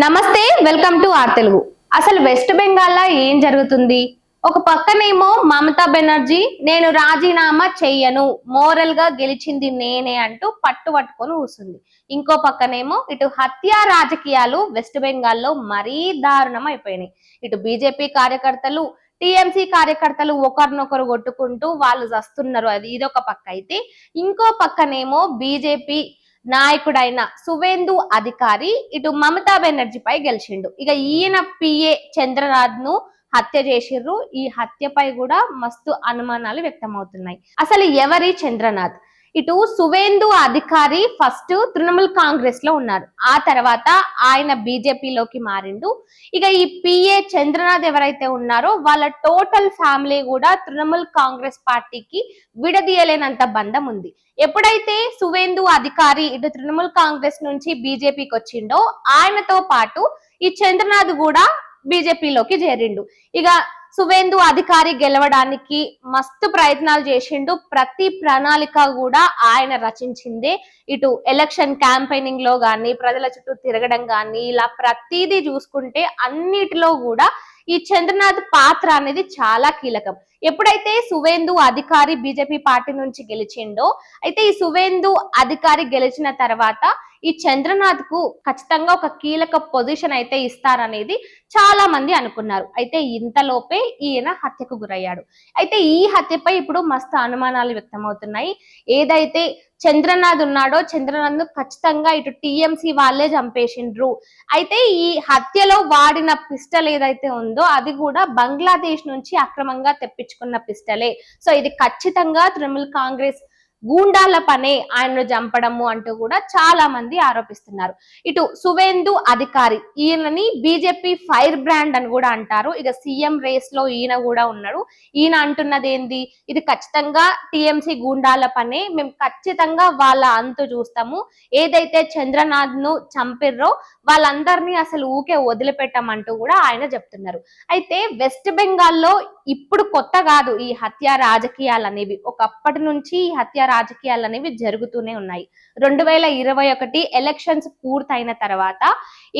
నమస్తే, welcome to are Telugu. అసలు west బెంగాల్లో ఏం జరుగుతుంది? ఒక పక్కనేమో మమతా బెనర్జీ నేను రాజీనామా చెయ్యను, మోరల్ గా గెలిచింది నేనే అంటూ పట్టుబట్టుకొని కూర్చుంది. ఇంకో పక్కనేమో ఇటు హత్యా రాజకీయాలు వెస్ట్ బెంగాల్లో మరీ దారుణం అయిపోయినాయి. ఇటు బీజేపీ కార్యకర్తలు, టిఎంసీ కార్యకర్తలు ఒకరినొకరు కొట్టుకుంటూ వాళ్ళు చస్తున్నారు. అది ఇదొక పక్క అయితే, ఇంకో పక్కనేమో బీజేపీ నాయకుడైన సువేందు అధికారి ఇటు మమతా బెనర్జీ పై గెలిచిండు. ఇక ఈయన పిఏ చంద్రనాథ్ ను హత్య చేసిర్రు. ఈ హత్యపై కూడా మస్తు అనుమానాలు వ్యక్తమవుతున్నాయి. అసలు ఎవరి చంద్రనాథ్? ఇటు సువేందు అధికారి ఫస్ట్ తృణమూల్ కాంగ్రెస్ లో ఉన్నారు, ఆ తర్వాత ఆయన బీజేపీలోకి మారిండు. ఇక ఈ పిఏ చంద్రనాథ్ ఎవరైతే ఉన్నారో వాళ్ళ టోటల్ ఫ్యామిలీ కూడా తృణమూల్ కాంగ్రెస్ పార్టీకి విడదీయలేనంత బంధం ఉంది. ఎప్పుడైతే సువేందు అధికారి ఇటు తృణమూల్ కాంగ్రెస్ నుంచి బీజేపీకి వచ్చిండో ఆయనతో పాటు ఈ చంద్రనాథ్ కూడా బీజేపీలోకి చేరిండు. ఇక సువేందు అధికారి గెలవడానికి మస్తు ప్రయత్నాలు చేసిండు. ప్రతి ప్రణాళిక కూడా ఆయన రచించిందే. ఇటు ఎలక్షన్ క్యాంపెయినింగ్ లో గాని, ప్రజల చుట్టూ తిరగడం గాని, ఇలా ప్రతిదీ చూసుకుంటే అన్నిటిలో కూడా ఈ చంద్రనాథ్ పాత్ర అనేది చాలా కీలకం. ఎప్పుడైతే సువేందు అధికారి బీజేపీ పార్టీ నుంచి గెలిచిండో, అయితే ఈ సువేందు అధికారి గెలిచిన తర్వాత ఈ చంద్రనాథ్ కు ఖచ్చితంగా ఒక కీలక పొజిషన్ అయితే ఇస్తారనేది చాలా మంది అనుకున్నారు. అయితే ఇంతలోపే ఈయన హత్యకు గురయ్యాడు. అయితే ఈ హత్యపై ఇప్పుడు మస్తు అనుమానాలు వ్యక్తమవుతున్నాయి. ఏదైతే చంద్రనాథ్ ఉన్నాడో చంద్రనాథ్ ను ఖచ్చితంగా ఇటు టిఎంసి వాళ్ళే చంపేసిండ్రు. అయితే ఈ హత్యలో వాడిన పిస్టల్ ఏదైతే ఉందో అది కూడా బంగ్లాదేశ్ నుంచి అక్రమంగా తెప్పించుకున్న పిస్టలే. సో ఇది ఖచ్చితంగా తృణమూల్ కాంగ్రెస్ గూండాల పనే ఆయన్ను చంపడము అంటూ కూడా చాలా మంది ఆరోపిస్తున్నారు. ఇటు సువేందు అధికారి, ఈయనని బీజేపీ ఫైర్ బ్రాండ్ అని కూడా అంటారు. ఇక సీఎం రేస్ లో ఈయన కూడా ఉన్నాడు. ఈయన అంటున్నది ఏంది, ఇది ఖచ్చితంగా టిఎంసి గూండాల పనే, మేము ఖచ్చితంగా వాళ్ళ అంతు చూస్తాము, ఏదైతే చంద్రనాథ్ ను చంపిర్రో వాళ్ళందరినీ అసలు ఊకే వదిలిపెట్టమంటూ కూడా ఆయన చెప్తున్నారు. అయితే వెస్ట్ బెంగాల్లో ఇప్పుడు కొత్త కాదు ఈ హత్య రాజకీయాలు అనేవి, ఒకప్పటి నుంచి ఈ హత్య రాజకీయాలు అనేవి జరుగుతూనే ఉన్నాయి. 2021 ఎలక్షన్స్ పూర్తయిన తర్వాత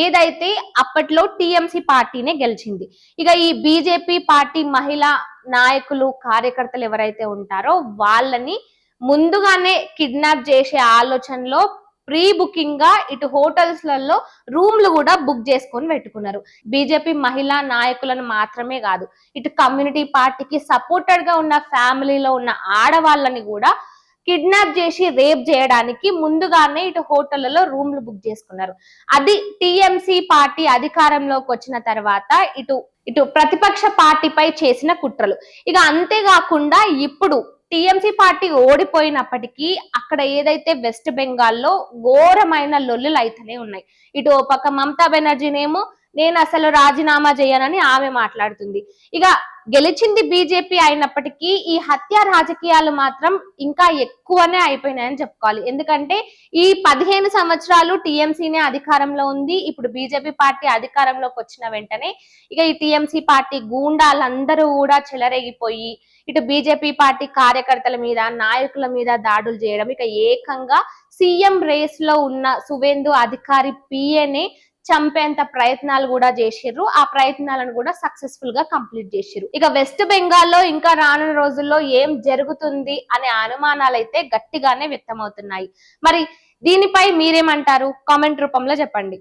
ఏదైతే అప్పట్లో టిఎంసి పార్టీనే గెలిచింది. ఇక ఈ బీజేపీ పార్టీ మహిళా నాయకులు, కార్యకర్తలు ఎవరైతే ఉంటారో వాళ్ళని ముందుగానే కిడ్నాప్ చేసే ఆలోచనలో ప్రీ బుకింగ్ గా ఇటు హోటల్స్ లలో రూమ్లు కూడా బుక్ చేసుకొని పెట్టుకున్నారు. బీజేపీ మహిళా నాయకులను మాత్రమే కాదు, ఇటు కమ్యూనిటీ పార్టీకి సపోర్టెడ్ గా ఉన్న ఫ్యామిలీలో ఉన్న ఆడవాళ్ళని కూడా కిడ్నాప్ చేసి రేప్ చేయడానికి ముందుగానే ఇటు హోటళ్లలో రూమ్లు బుక్ చేసుకున్నారు. అది టిఎంసి పార్టీ అధికారంలోకి వచ్చిన తర్వాత ఇటు ఇటు ప్రతిపక్ష పార్టీపై చేసిన కుట్రలు. ఇక అంతేకాకుండా ఇప్పుడు టిఎంసి పార్టీ ఓడిపోయినప్పటికీ అక్కడ ఏదైతే వెస్ట్ బెంగాల్లో ఘోరమైన లొల్లులు అయితేనే ఉన్నాయి. ఇటు పక్క మమతా బెనర్జీనేమో నేను అసలు రాజీనామా చేయనని ఆమె మాట్లాడుతుంది. ఇక గెలిచింది బీజేపీ అయినప్పటికీ ఈ హత్య రాజకీయాలు మాత్రం ఇంకా ఎక్కువనే అయిపోయినాయని చెప్పుకోవాలి. ఎందుకంటే ఈ 15 సంవత్సరాలు టిఎంసీనే అధికారంలో ఉంది. ఇప్పుడు బీజేపీ పార్టీ అధికారంలోకి వచ్చిన వెంటనే ఇక ఈ టిఎంసీ పార్టీ గూండాలందరూ కూడా చెలరేగిపోయి ఇటు బీజేపీ పార్టీ కార్యకర్తల మీద, నాయకుల మీద దాడులు చేయడం, ఇక ఏకంగా సీఎం రేస్ లో ఉన్న సువేందు అధికారి పిఏనే చంపేంత ప్రయత్నాలు కూడా చేసిర్రు. ఆ ప్రయత్నాలను కూడా సక్సెస్ఫుల్ గా కంప్లీట్ చేసిర్రు. ఇక వెస్ట్ బెంగాల్లో ఇంకా రానున్న రోజుల్లో ఏం జరుగుతుంది అనే అనుమానాలు అయితే గట్టిగానే వ్యక్తమవుతున్నాయి. మరి దీనిపై మీరేమంటారు? కామెంట్ రూపంలో చెప్పండి.